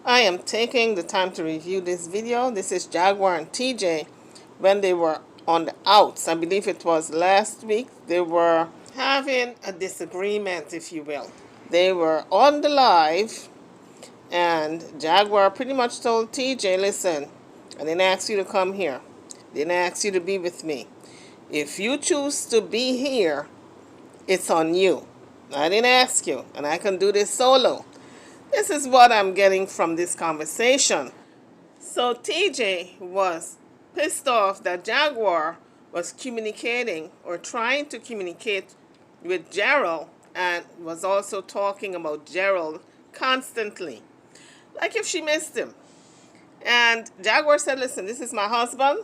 I am taking the time to review this video. This is Jaguar and TJ when they were on the outs. I believe it was last week. They were having a disagreement, if you will. They were on the live and Jaguar pretty much told TJ, listen, I didn't ask you to come here. Didn't ask you to be with me. If you choose to be here, it's on you. I didn't ask you, and I can do this solo. This is what I'm getting from this conversation. So TJ was pissed off that Jaguar was communicating or trying to communicate with Gerald and was also talking about Gerald constantly. Like if she missed him. And Jaguar said, listen, this is my husband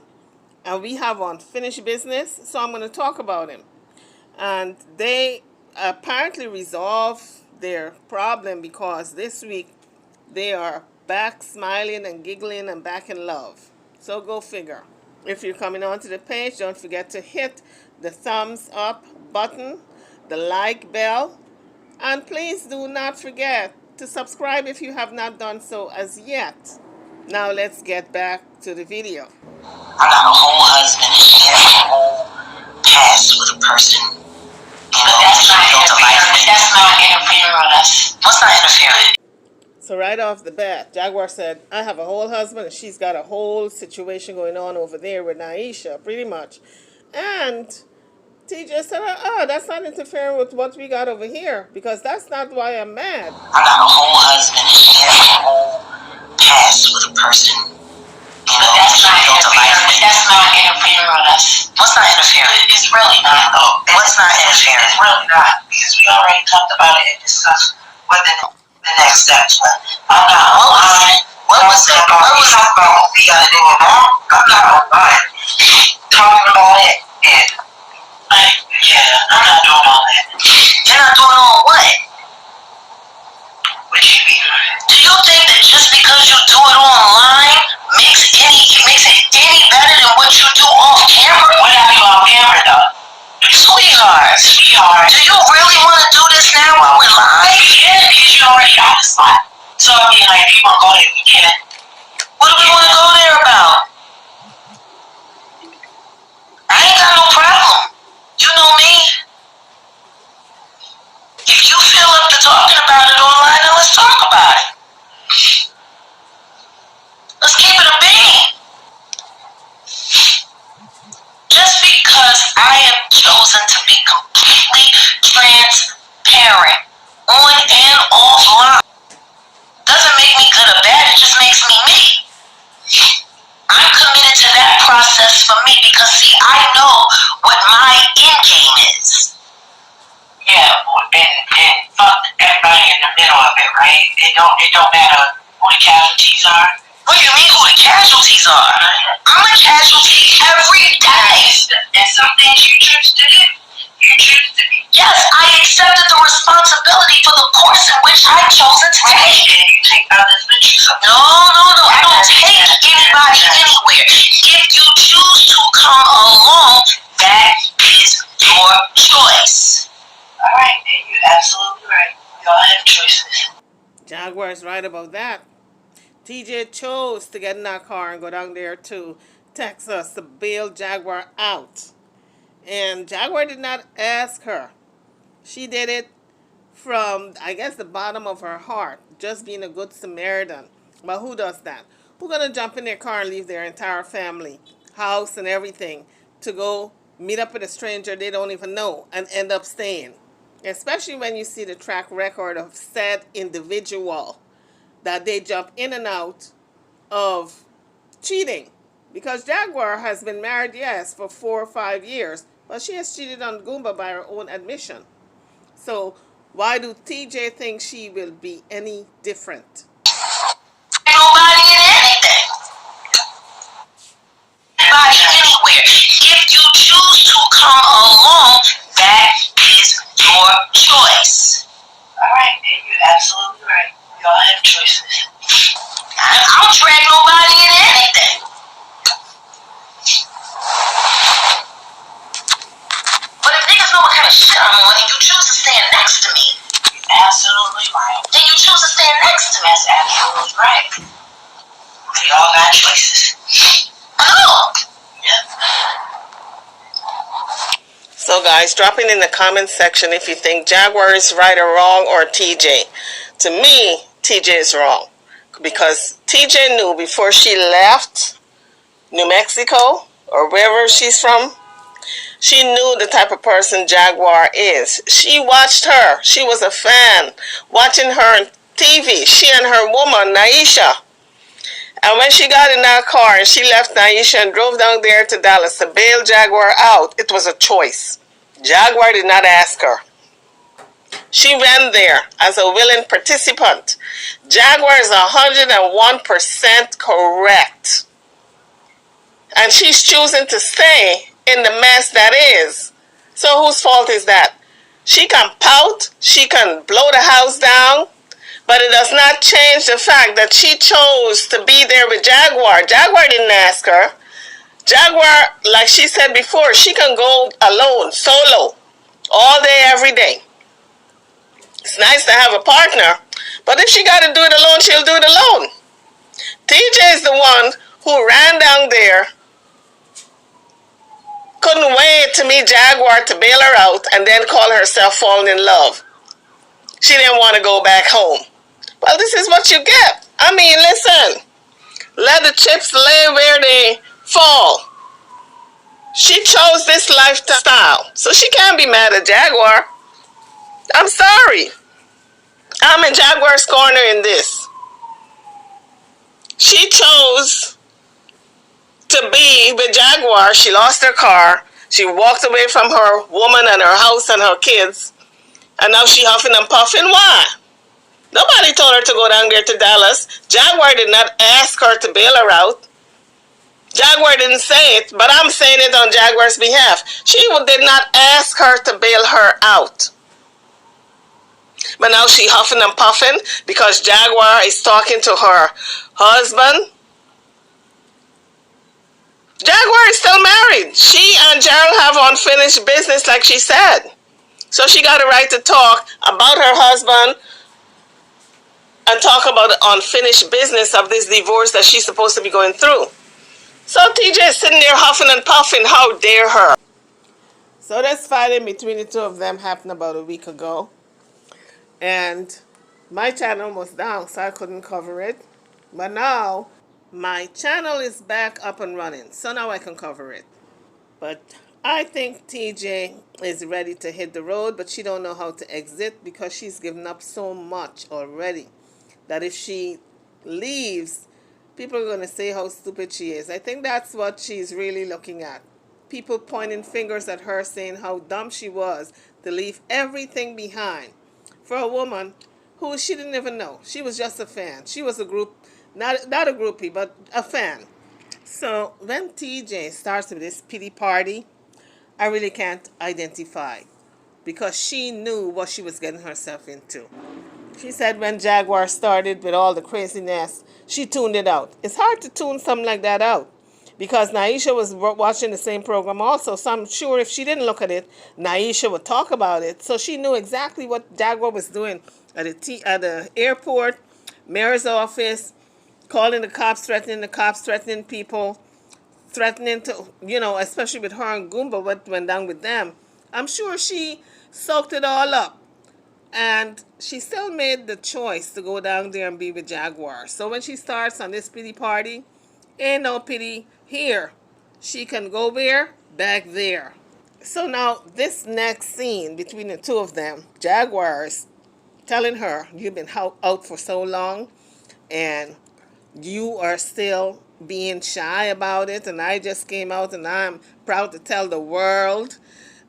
and we have unfinished business, so I'm going to talk about him. And they apparently resolved their problem because this week they are back smiling and giggling and back in love. So go figure. If you're coming onto the page, don't forget to hit the thumbs up button, the like bell, and please do not forget to subscribe if you have not done so as yet. Now let's get back to the video. I got a whole husband and she has a whole past with a person. You know, that's not interfering with us. What's not interfering? So right off the bat, Jaguar said, I have a whole husband and she's got a whole situation going on over there with Naisha, pretty much. And TJ said, oh, that's not interfering with what we got over here, because that's not why I'm mad. I got a whole husband and she has a whole past with a person. You know, that's not interfering with us. What's not interfering? It's really not, though. What's not interfering? It's really not, because we already talked about it and discussed what the next steps were. I'm not online. What was that? What was that about what we gotta do now? I'm not online. Talking about it and I'm not doing all that. You're not doing all what? What you mean? Do you think that just because you do it online makes it any better than what you do off camera? What I do off camera though? Sweetheart. Do you really want to do this now while we're live? Yeah, because you already got the spot. So I mean, like, if you want to go there, we can. What do we want to go there about? I ain't got no problem. You know me. If you feel up to talking about it online, then let's talk about it. Let's keep it a bean. Just because I have chosen to be completely transparent on and offline doesn't make me good or bad, it just makes me me. I'm committed to that process for me because, see, I know what my end game is. Yeah, and fuck everybody in the middle of it, right? It don't matter who the casualties are. What do you mean who the casualties are? I'm a casualty every day. And some things you choose to do. You choose to be. Yes, I accepted the responsibility for the course in which I've chosen to take. And you take others with you. No. I don't take anybody anywhere. If you choose to come along, that is your choice. All right, you're absolutely right. We all have choices. Jaguar is right about that. TJ chose to get in our car and go down there to Texas to bail Jaguar out. And Jaguar did not ask her. She did it from, I guess, the bottom of her heart, just being a good Samaritan. But who does that? Who's going to jump in their car and leave their entire family, house and everything, to go meet up with a stranger they don't even know and end up staying? Especially when you see the track record of said individual, that they jump in and out of cheating. Because Jaguar has been married, yes, for 4 or 5 years, but she has cheated on Goomba by her own admission. So why do TJ think she will be any different? Nobody in anything. Nobody anywhere. If you choose to come along, that is your choice. All right, you're absolutely right. We all have choices. I don't drag nobody in anything. But if niggas know what kind of shit I'm on and you choose to stand next to me, you're absolutely right. Then you choose to stand next to me. That's absolutely was right. We all got choices. Oh! So guys, drop it in the comment section if you think Jaguar is right or wrong, or TJ. To me, TJ is wrong. Because TJ knew before she left New Mexico, or wherever she's from, she knew the type of person Jaguar is. She watched her. She was a fan, watching her on TV. She and her woman, Naisha. And when she got in that car and she left Naisha and drove down there to Dallas to bail Jaguar out, it was a choice. Jaguar did not ask her. She ran there as a willing participant. Jaguar is 101% correct. And she's choosing to stay in the mess that is. So whose fault is that? She can pout, she can blow the house down, but it does not change the fact that she chose to be there with Jaguar. Jaguar didn't ask her. Jaguar, like she said before, she can go alone, solo, all day, every day. It's nice to have a partner, but if she got to do it alone, she'll do it alone. TJ is the one who ran down there, couldn't wait to meet Jaguar to bail her out, and then call herself falling in love. She didn't want to go back home. Well, this is what you get. I mean, listen. Let the chips lay where they fall. She chose this lifestyle, so she can't be mad at Jaguar. I'm sorry. I'm in Jaguar's corner in this. She chose to be with Jaguar. She lost her car. She walked away from her woman and her house and her kids. And now she huffing and puffing. Why? Nobody told her to go down there to Dallas. Jaguar did not ask her to bail her out. Jaguar didn't say it, but I'm saying it on Jaguar's behalf. She did not ask her to bail her out. But now she huffing and puffing because Jaguar is talking to her husband. Jaguar is still married. She and Gerald have unfinished business, like she said. So she got a right to talk about her husband and talk about the unfinished business of this divorce that she's supposed to be going through. So TJ is sitting there huffing and puffing. How dare her? So this fighting between the two of them happened about a week ago. And my channel was down, so I couldn't cover it. But now my channel is back up and running, so now I can cover it. But I think TJ is ready to hit the road, but she don't know how to exit because she's given up so much already that if she leaves, people are going to say how stupid she is. I think that's what she's really looking at. People pointing fingers at her saying how dumb she was to leave everything behind for a woman who she didn't even know. She was just a fan. She was a group, not a groupie, but a fan. So when TJ starts with this pity party, I really can't identify because she knew what she was getting herself into. She said when Jaguar started with all the craziness, she tuned it out. It's hard to tune something like that out because Naisha was watching the same program also. So I'm sure if she didn't look at it, Naisha would talk about it. So she knew exactly what Jaguar was doing at the airport, mayor's office, calling the cops, threatening people, threatening to, especially with her and Goomba, what went down with them. I'm sure she soaked it all up. And she still made the choice to go down there and be with Jaguar. So when she starts on this pity party, ain't no pity here. She can go where? Back there. So now this next scene between the two of them, Jaguar is telling her, you've been out for so long and you are still being shy about it, and I just came out and I'm proud to tell the world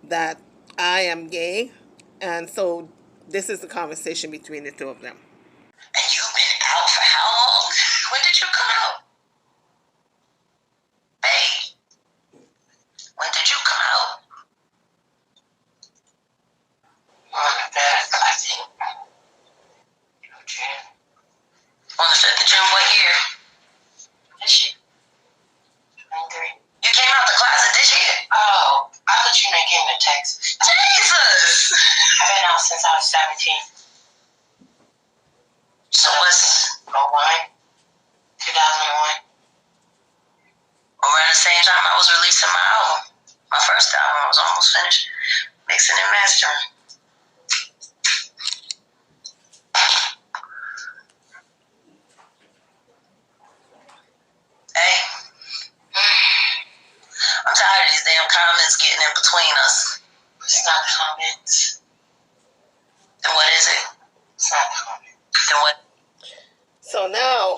that I am gay. And so this is the conversation between the two of them. And you've been out for how long? When did you come out? Hey, when did you come out? On the 5th, I think. June. On the 5th of June, what year? This year. 23. You came out the closet this year? Oh, I thought you came to Texas. Jesus! I've been out since I was 17. So what's... Oh, why? So now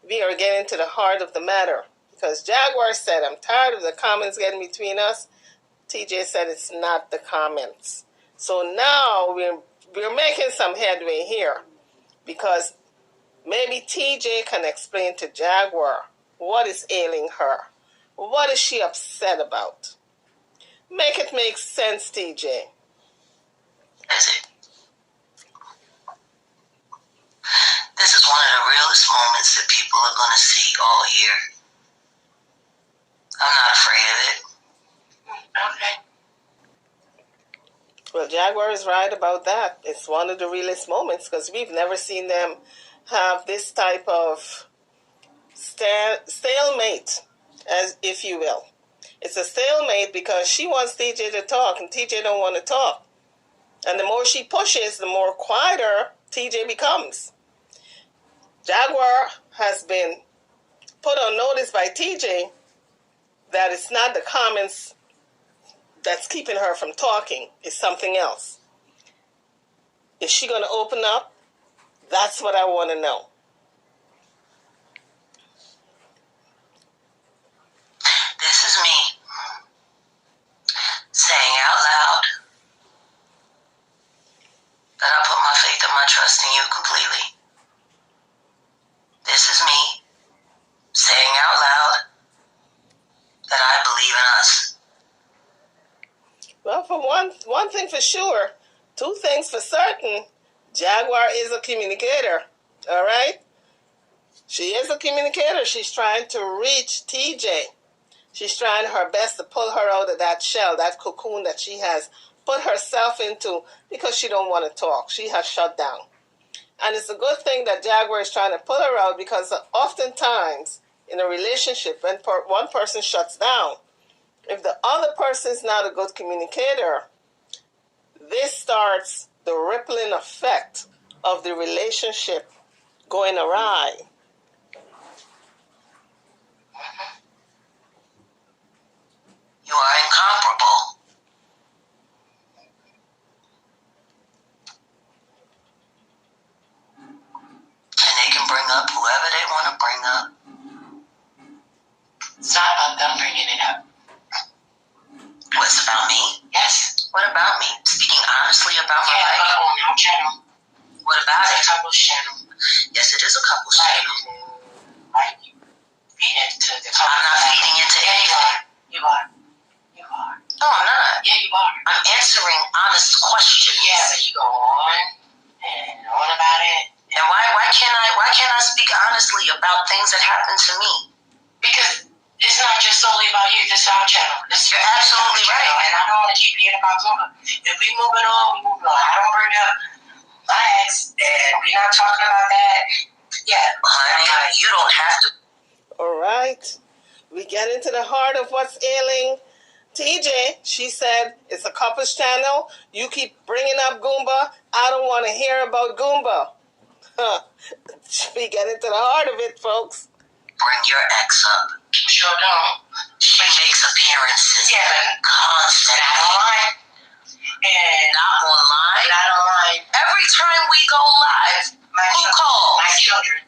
we are getting to the heart of the matter. Because Jaguar said, I'm tired of the comments getting between us. TJ said it's not the comments. So now we're making some headway here. Because maybe TJ can explain to Jaguar what is ailing her. What is she upset about? Make it make sense, TJ. Is it? This is one of the realest moments that people are going to see all year. I'm not afraid of it. Okay. Well, Jaguar is right about that. It's one of the realest moments because we've never seen them have this type of stalemate, as if you will. It's a stalemate because she wants TJ to talk and TJ don't want to talk. And the more she pushes, the more quieter TJ becomes. Jaguar has been put on notice by TJ that it's not the comments that's keeping her from talking. It's something else. Is she going to open up? That's what I want to know. This is me saying out loud that I put my faith and my trust in you completely. This is me saying out loud that I believe in us. Well, for one thing for sure, two things for certain, Jaguar is a communicator, all right? She is a communicator. She's trying to reach TJ. She's trying her best to pull her out of that shell, that cocoon that she has put herself into because she don't want to talk. She has shut down. And it's a good thing that Jaguar is trying to pull her out because oftentimes in a relationship, when one person shuts down, if the other person is not a good communicator, this starts the rippling effect of the relationship going awry. You are incomparable. And they can bring up whoever they want to bring up. It's not about them bringing it up. What's about me? Yes. What about me? Speaking honestly about my life? Yeah, on our channel. What about it? It's a couple's channel. Yes, it is a couple's channel. Like, feed into the couple. I'm not feeding into anything. You are. You are. No, I'm not. Yeah, you are. I'm answering honest questions. Yeah, but you go on and on about it. And why can't I speak honestly about things that happen to me? Because it's not just solely about you. This is our channel. You're absolutely right. And I don't want to keep hearing about Zuma. If we moving on, we moving on. I don't bring up my ex, and we're not talking about that. Yeah, honey, you don't have to. All right. We get into the heart of what's ailing TJ. She said it's a couple's channel. You keep bringing up Goomba. I don't want to hear about Goomba. We get into the heart of it, folks. Bring your ex up. Sure don't. She makes appearances. Yeah, constantly. Not online. And not online. Not online. Every time we go live, who calls? My children.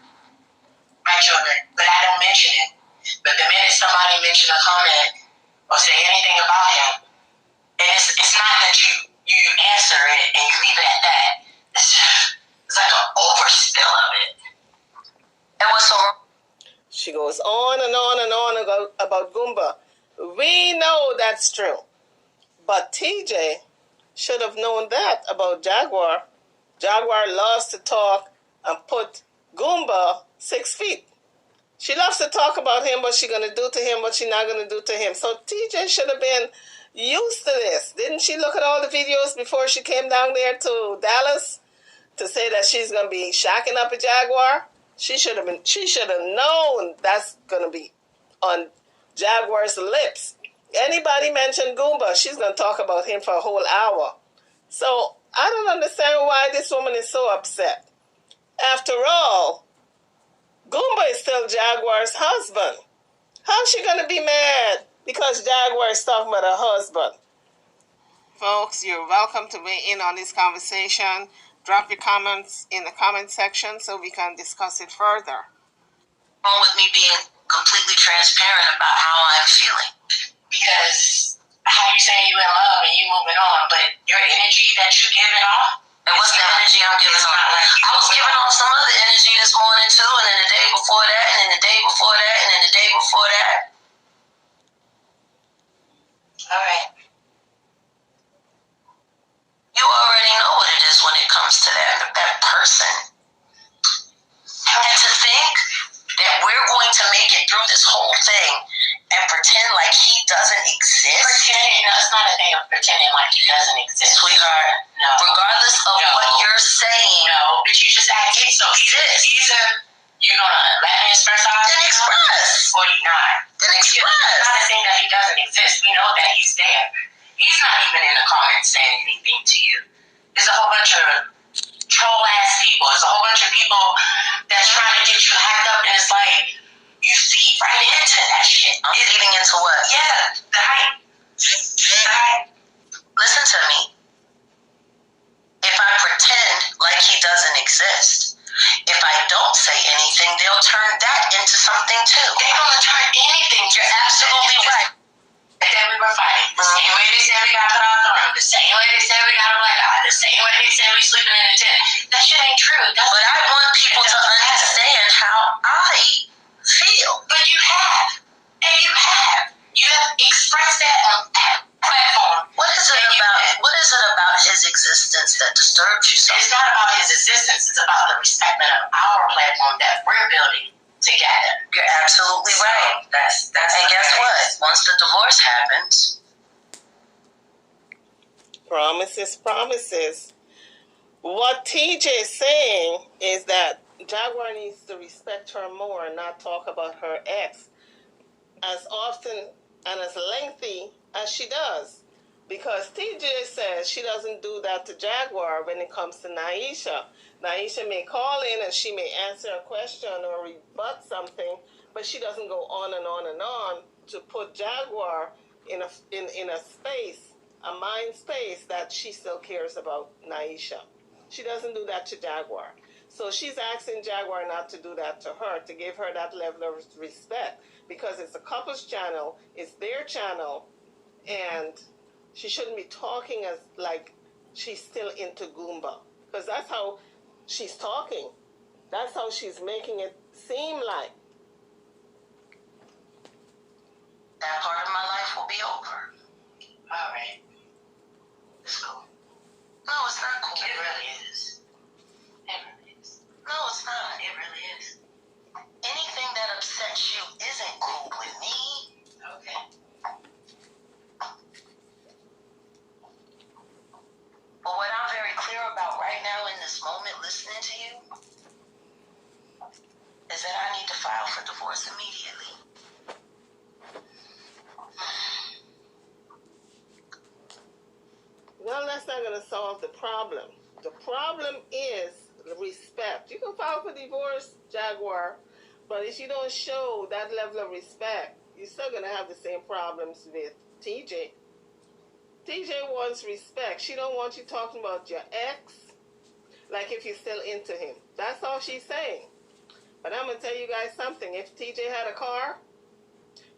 My children. But I don't mention it. But the minute somebody mentions a comment or say anything about him, and it's not that you answer it and you leave it at that. It's like an overspill of it. And what's so wrong? She goes on and on and on about Goomba. We know that's true. But TJ should have known that about Jaguar. Jaguar loves to talk and put Goomba 6 feet. She loves to talk about him, what she's going to do to him, what she's not going to do to him. So TJ should have been used to this. Didn't she look at all the videos before she came down there to Dallas to say that she's going to be shacking up a Jaguar? She should have known that's going to be on Jaguar's lips. Anybody mention Goomba, she's going to talk about him for a whole hour. So I don't understand why this woman is so upset. After all, Goomba is still Jaguar's husband. How's she going to be mad because Jaguar is talking about her husband? Folks, you're welcome to weigh in on this conversation. drop your comments in the comment section so we can discuss it further. Wrong with me being completely transparent about how I'm feeling. Because how you saying you in love and you moving on, but your energy that you giving off, and what's the energy I'm giving off? Like I was giving off some other energy this morning too, and then the day before that, and then the day before that, and then the day before that. All right. You already know what it is when it comes to that person. And to think that we're going to make it through this whole thing and pretend like he doesn't exist. Pretending, no, it's not a thing of pretending like he doesn't exist. Sweetheart, no. Regardless of what you're saying, no, but you just act it so either you're gonna let me express how I feel, express, or you're not. Then express. It's not a thing that he doesn't exist. We know that he's there. He's not even in the comments saying anything to you. There's a whole bunch of troll ass people. There's a whole bunch of people that's trying to get you hacked up, and it's like you feed right into that shit. I'm feeding into what? Yeah, the hype. Listen to me. If I pretend like he doesn't exist, if I don't say anything, they'll turn that into something too. They're gonna turn anything. You're absolutely right. That we were fighting. The same way they said we got put out the room. The same way they said we got a black eye. The same way they said we sleeping in a tent. That shit ain't true. But I want people to understand how I feel. But you have. And you have. You have expressed that on that platform. What is it about his existence that disturbs you so much? It's not about his existence. It's about the respect of our platform that we're building together. You're absolutely right. That's and guess what? Once the divorce happens, Promises. What TJ is saying is that Jaguar needs to respect her more and not talk about her ex as often and as lengthy as she does. Because TJ says she doesn't do that to Jaguar when it comes to Naisha. Naisha may call in and she may answer a question or rebut something, but she doesn't go on and on and on to put Jaguar in a space, a mind space that she still cares about Naisha. She doesn't do that to Jaguar. So she's asking Jaguar not to do that to her, to give her that level of respect, because it's a couple's channel, it's their channel, and she shouldn't be talking as like she's still into Goomba, because that's how she's talking. That's how she's making it seem like. That part of my life will be over. All right. It's cool. No, it's not cool. It really is. It really is. No, it's not. It really is. Anything that upsets you isn't cool with me. Okay. But what I'm very clear about right now in this moment listening to you is that I need to file for divorce immediately. Well, that's not going to solve the problem. The problem is respect. You can file for divorce, Jaguar, but if you don't show that level of respect, you're still going to have the same problems with TJ. TJ wants respect. She don't want you talking about your ex like if you're still into him. That's all she's saying. But I'm going to tell you guys something. If TJ had a car,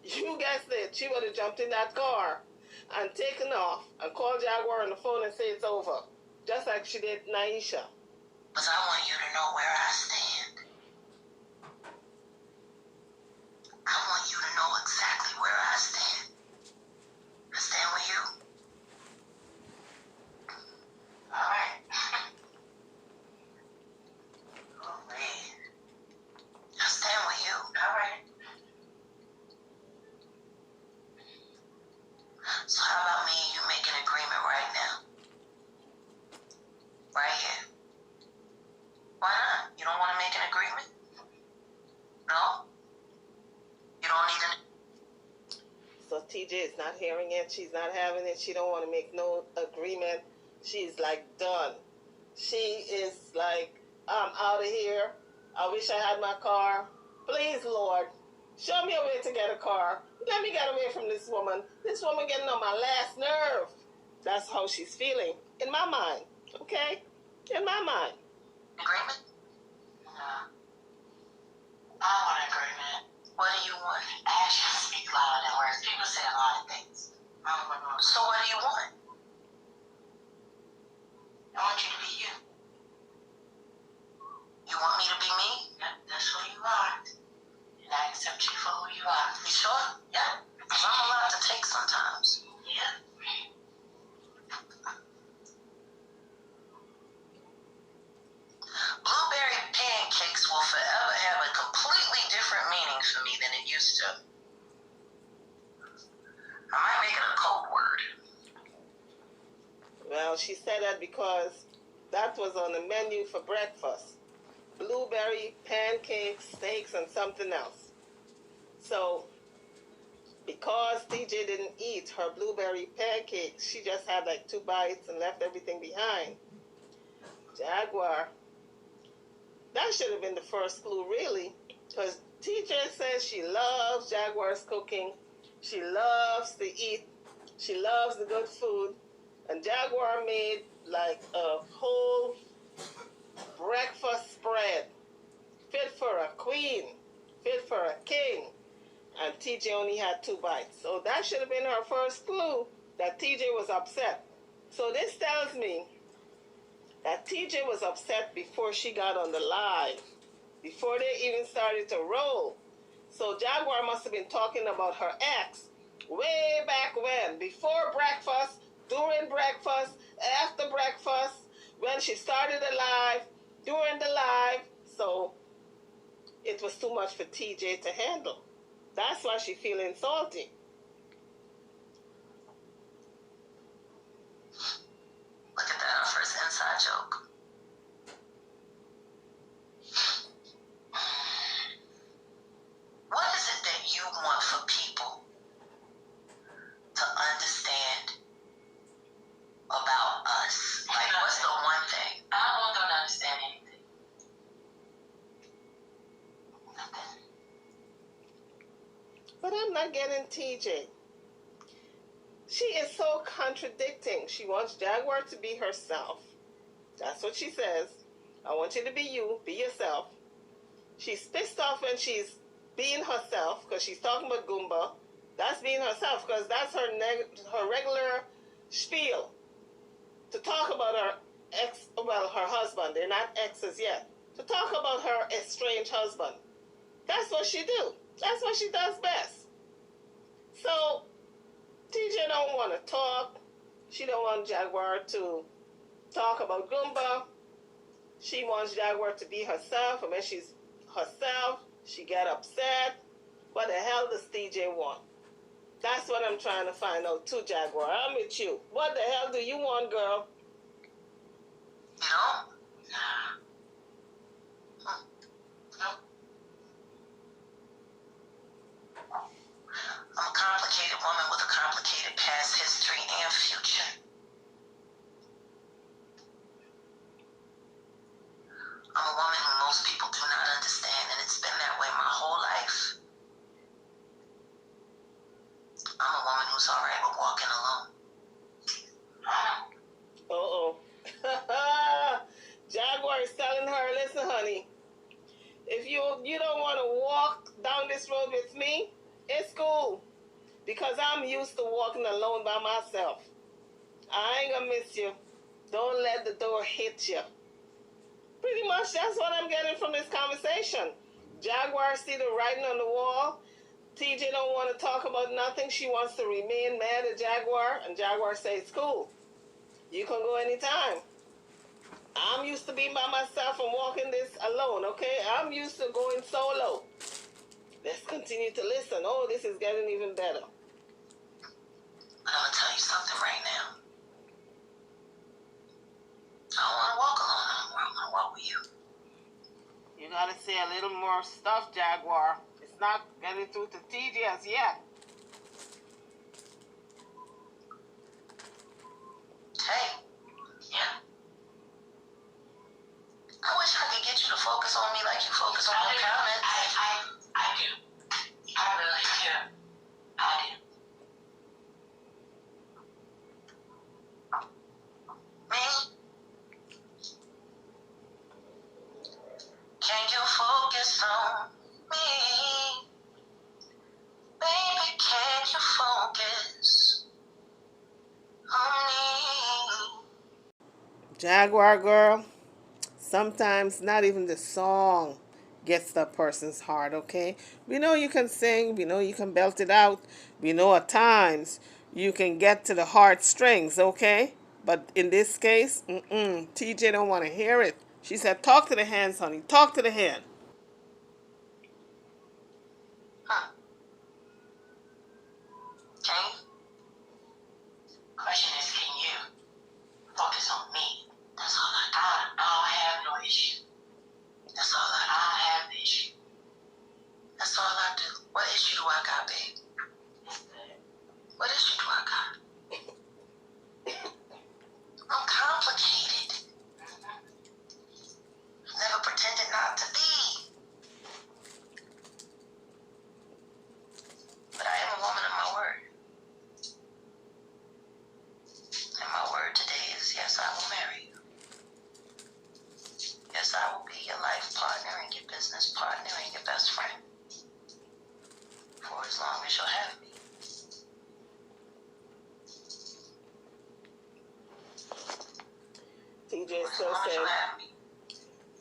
you guessed it, she would have jumped in that car and taken off and called Jaguar on the phone and say it's over. Just like she did Naisha. Because I want you to know where I stand. I want you to know exactly where I stand. I stand with you. All right. Oh, man. I stand with you. All right. So how about me and you make an agreement right now? Right here. Why not? You don't want to make an agreement? No? You don't need an... So TJ is not hearing it. She's not having it. She don't want to make no agreement. She's like done. She is like, I'm out of here. I wish I had my car. Please, Lord, show me a way to get a car. Let me get away from this woman. This woman getting on my last nerve. That's how she's feeling in my mind. Okay? In my mind. Agreement? No. I want an agreement. What do you want? Actions speak louder than words. People say a lot of things. So what do you want? I want you to be you. You want me to be me? Yeah, that's who you are. And I accept you for who you are. You sure? Yeah. Because I'm allowed to take sometimes. Yeah. Blueberry pancakes will forever have a completely different meaning for me than it used to. I might make it a code word. Well, she said that because that was on the menu for breakfast. Blueberry, pancakes, steaks, and something else. So, because TJ didn't eat her blueberry pancakes, she just had like 2 bites and left everything behind. Jaguar. That should have been the first clue, really, because TJ says she loves Jaguar's cooking. She loves to eat. She loves the good food. And Jaguar made like a whole breakfast spread, fit for a queen, fit for a king. And TJ only had 2 bites. So that should have been her first clue that TJ was upset. So this tells me that TJ was upset before she got on the live, before they even started to roll. So Jaguar must have been talking about her ex way back when, before breakfast, during breakfast, after breakfast, when she started the live, during the live. So it was too much for TJ to handle. That's why she's feeling salty. Look at that, our first inside joke. What is it that you want for people to understand about us? Like, what's the one thing? I don't want them to understand anything. Nothing. But I'm not getting TJ. She is so contradicting. She wants Jaguar to be herself. That's what she says. I want you to be you, be yourself. She's pissed off when she's being herself because she's talking about Goomba. That's being herself because that's her regular spiel. To talk about her her husband. They're not exes yet. To talk about her estranged husband. That's what she do. That's what she does best. So TJ don't want to talk. She don't want Jaguar to talk about Goomba. She wants Jaguar to be herself, and when she's herself, she get upset. What the hell does TJ want? That's what I'm trying to find out too, Jaguar. I'm with you. What the hell do you want, girl? You know? Nah. No. I'm a complicated woman with a complicated past history and future. I'm a woman who most people do not understand, and it's been that way my whole life. I'm a woman who's alright with walking alone. Uh-oh. Jaguar is telling her, listen, honey, if you don't want to walk down this road with me, it's cool. Because I'm used to walking alone by myself. I ain't gonna miss you. Don't let the door hit you. Pretty much that's what I'm getting from this conversation. Jaguar see the writing on the wall. TJ don't want to talk about nothing. She wants to remain mad at Jaguar. And Jaguar says, cool. You can go anytime. I'm used to being by myself and walking this alone, okay? I'm used to going solo. Let's continue to listen. Oh, this is getting even better. I'm gonna tell you something right now. I don't want to walk alone anymore. I want to walk with you. You gotta say a little more stuff, Jaguar. It's not getting through to TJ as yet. Hey. Yeah. I wish I could get you to focus on me like you focus on the comments. I do. I really do. I do. Me? on me. Baby, can you focus on me? Jaguar girl, sometimes not even the song gets the person's heart, okay? We know you can sing, we know you can belt it out, we know at times you can get to the heartstrings, okay? But in this case, TJ don't want to hear it. She said, talk to the hands, honey, talk to the hand. Huh. Okay? Question is, can you focus on me? That's all I don't have no issue. That's all I don't have an issue. That's all I do. What issue do I got, babe? What issue do I got? I'm complicated. Never pretended not to be. But I am a woman of my word. And my word today is, yes, I will marry you. Yes, I will be your life partner and your business partner and your best friend. For as long as you'll have me. TJ still saying,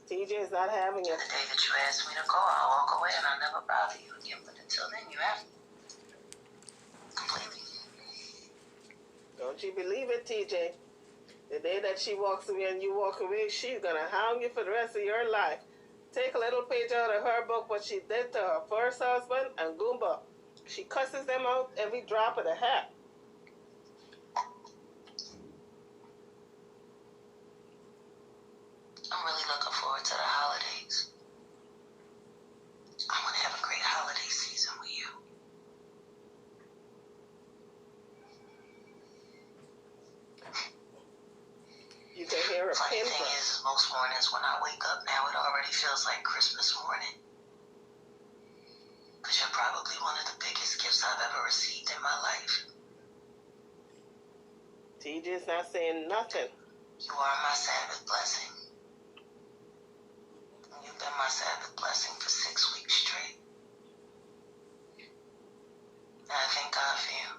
TJ is not having it. The day that you ask me to go, I'll walk away and I'll never bother you again. But until then, you have me. Completely. Don't you believe it, TJ? The day that she walks away and you walk away, she's gonna hound you for the rest of your life. Take a little page out of her book, what she did to her first husband and Goomba. She cusses them out every drop of the hat. I'm really looking forward to the holidays. I want to have a great holiday season with you. You can hear her Funny pin thing drop. is, most mornings when I wake up now, it already feels like Christmas morning. Because you're probably one of the biggest gifts I've ever received in my life. TJ's not saying nothing. You are my Sabbath blessing. You've been my Sabbath blessing for 6 weeks straight. And I thank God for you.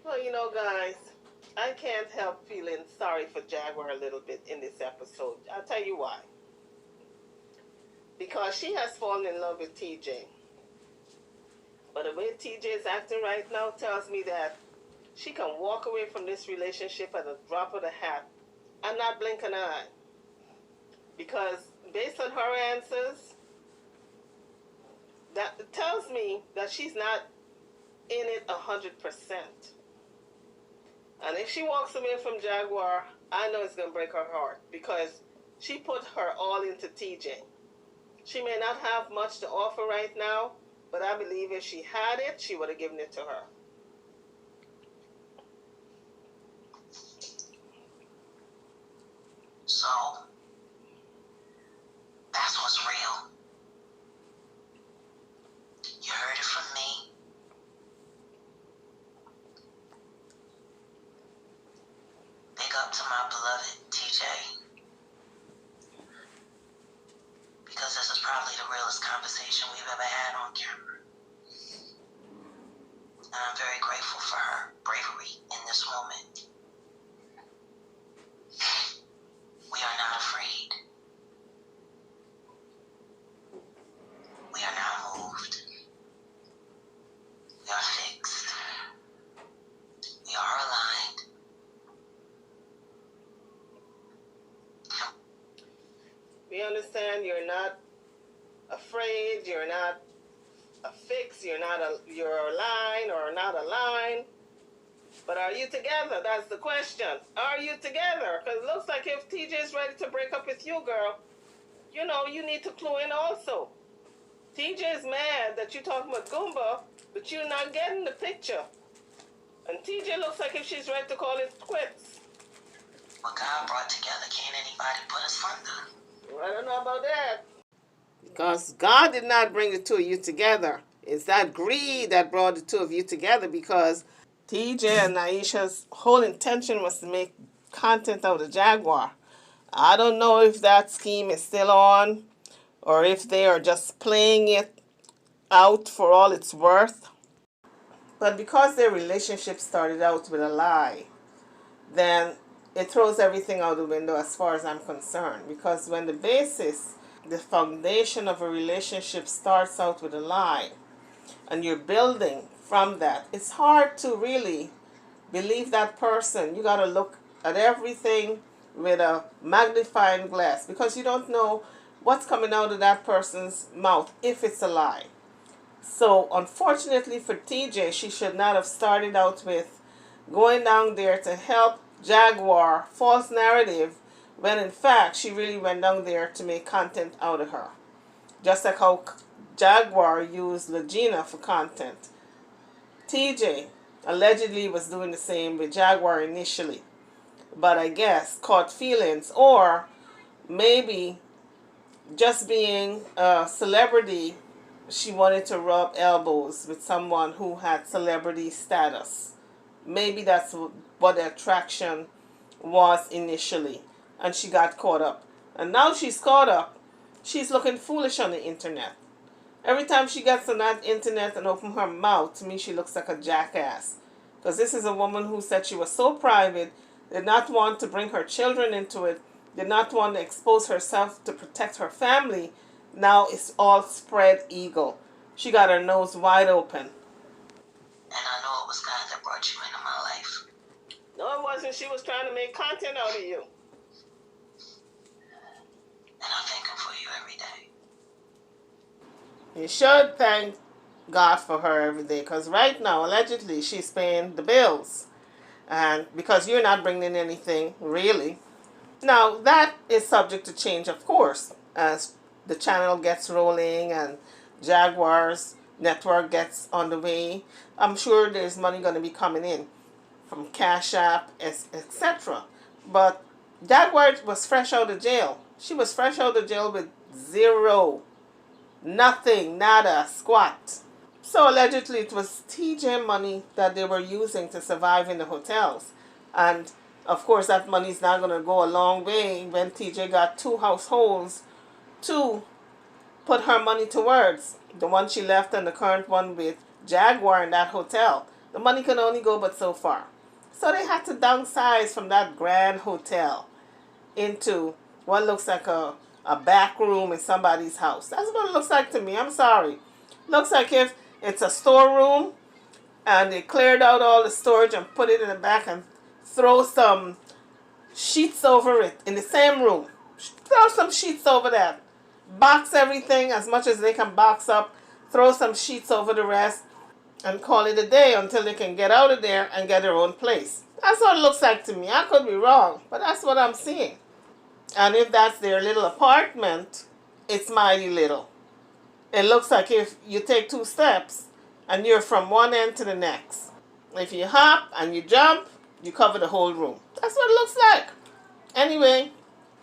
Well, you know, guys, I can't help feeling sorry for Jaguar a little bit in this episode. I'll tell you why. Because she has fallen in love with TJ. But the way TJ is acting right now tells me that she can walk away from this relationship at a drop of the hat and not blink an eye. Because based on her answers, that tells me that she's not in it 100%. And if she walks away from Jaguar, I know it's going to break her heart because she put her all into TJ. She may not have much to offer right now, but I believe if she had it, she would have given it to her. So, that's what's real. You heard it from me. Big up to my beloved TJ. Because this is probably the realest conversation we've ever had on camera. And I'm very grateful for her bravery in this moment. We are not afraid. We are not moved. We are fixed. We are aligned. We understand you're not afraid, you're not a fix, you're a line or not a line. But are you together? That's the question. Are you together? Because it looks like if TJ is ready to break up with you, girl, you know, you need to clue in also. TJ is mad that you're talking about Goomba, but you're not getting the picture. And TJ looks like if she's ready to call it quits. What God brought together, can't anybody put asunder? I don't know about that. Because God did not bring the two of you together. It's that greed that brought the two of you together because TJ and Naisha's whole intention was to make content out of Jaguar. I don't know if that scheme is still on or if they are just playing it out for all it's worth. But because their relationship started out with a lie, then it throws everything out the window as far as I'm concerned. Because when the basis, the foundation of a relationship starts out with a lie and you're building from that, it's hard to really believe that person. You got to look at everything with a magnifying glass because you don't know what's coming out of that person's mouth if it's a lie. So, unfortunately for TJ, she should not have started out with going down there to help Jaguar false narrative when in fact she really went down there to make content out of her. Just like how Jaguar used Legina for content. TJ allegedly was doing the same with Jaguar initially, but I guess caught feelings, or maybe just being a celebrity, she wanted to rub elbows with someone who had celebrity status. Maybe that's what the attraction was initially, and she got caught up. And now she's caught up. She's looking foolish on the internet. Every time she gets on that internet and open her mouth, to me she looks like a jackass. Because this is a woman who said she was so private, did not want to bring her children into it, did not want to expose herself to protect her family. Now it's all spread eagle. She got her nose wide open. And I know it was God that brought you into my life. No, it wasn't. She was trying to make content out of you. And I thank Him for you every day. You should thank God for her every day, because right now, allegedly, she's paying the bills. And because you're not bringing in anything, really. Now, that is subject to change, of course, as the channel gets rolling and Jaguar's network gets on the way. I'm sure there's money going to be coming in from Cash App, etc. But Jaguar was fresh out of jail. She was fresh out of jail with zero. Nothing, nada, squat. So allegedly it was TJ money that they were using to survive in the hotels. And of course that money is not going to go a long way when TJ got two households to put her money towards. The one she left and the current one with Jaguar in that hotel. The money can only go but so far. So they had to downsize from that grand hotel into what looks like a back room in somebody's house. That's what it looks like to me. I'm sorry. Looks like if it's a storeroom and they cleared out all the storage and put it in the back and throw some sheets over it in the same room. Throw some sheets over that. Box everything as much as they can box up. Throw some sheets over the rest and call it a day until they can get out of there and get their own place. That's what it looks like to me. I could be wrong, but that's what I'm seeing. And if that's their little apartment, it's mighty little. It looks like if you take 2 steps and you're from one end to the next. If you hop and you jump, you cover the whole room. That's what it looks like. Anyway,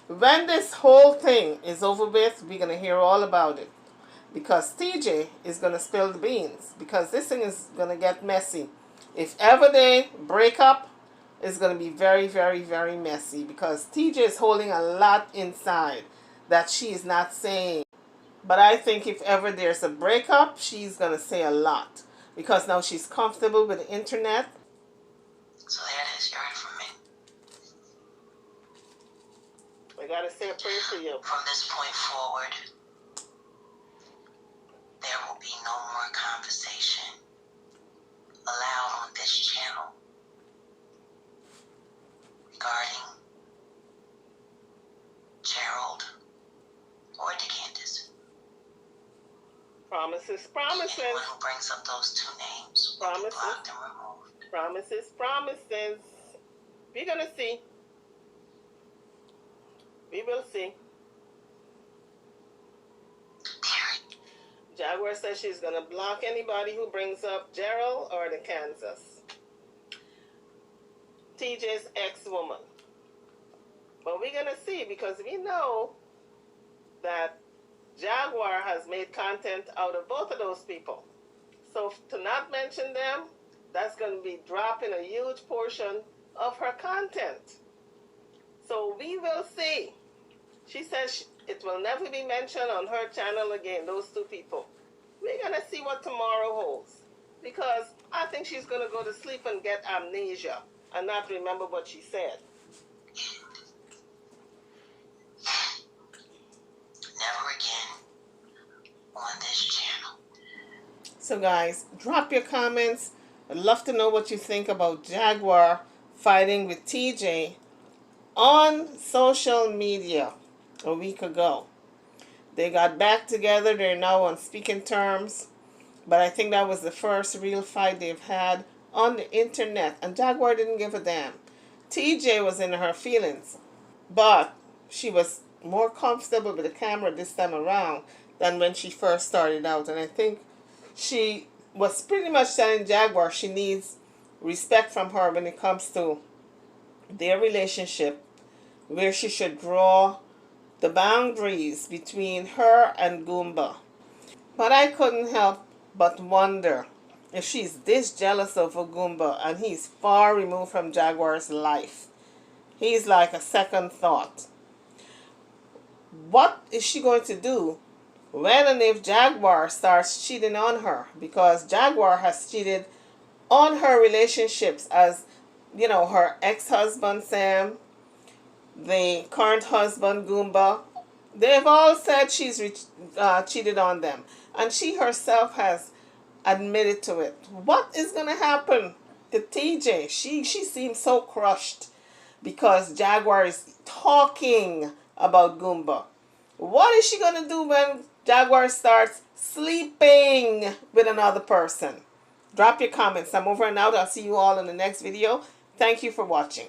when this whole thing is over with, we're going to hear all about it. Because TJ is going to spill the beans. Because this thing is going to get messy. If ever they break up, it's going to be very, very, very messy. Because TJ is holding a lot inside that she is not saying. But I think if ever there's a breakup, she's going to say a lot. Because now she's comfortable with the internet. So that is, you're in for me. I got to say a prayer for you. From this point forward, there will be no more conversation allowed on this channel regarding Gerald or DeCandace. Promises, promises. Anyone who brings up those 2 names will be blocked and removed. Promises, promises. We're going to see. We will see. Jaguar says she's going to block anybody who brings up Gerald or the Kansas. TJ's ex-woman. But we're going to see, because we know that Jaguar has made content out of both of those people. So to not mention them, that's going to be dropping a huge portion of her content. So we will see. She says it will never be mentioned on her channel again, those two people. We're going to see what tomorrow holds. Because I think she's going to go to sleep and get amnesia and not remember what she said. Never again on this channel. So guys, drop your comments. I'd love to know what you think about Jaguar fighting with TJ on social media a week ago. They got back together. They're now on speaking terms. But I think that was the first real fight they've had on the internet. And Jaguar didn't give a damn. TJ was in her feelings. But she was more comfortable with the camera this time around than when she first started out. And I think she was pretty much telling Jaguar she needs respect from her when it comes to their relationship, where she should draw the boundaries between her and Goomba. But I couldn't help but wonder if she's this jealous of Goomba and he's far removed from Jaguar's life. He's like a second thought. What is she going to do when and if Jaguar starts cheating on her? Because Jaguar has cheated on her relationships as, you know, her ex-husband Sam, the current husband Goomba. They've all said she's cheated on them. And she herself has admitted to it. What is going to happen to TJ? She seems so crushed because Jaguar is talking about Goomba. What is she going to do when Jaguar starts sleeping with another person? Drop your comments. I'm over and out. I'll see you all in the next video. Thank you for watching.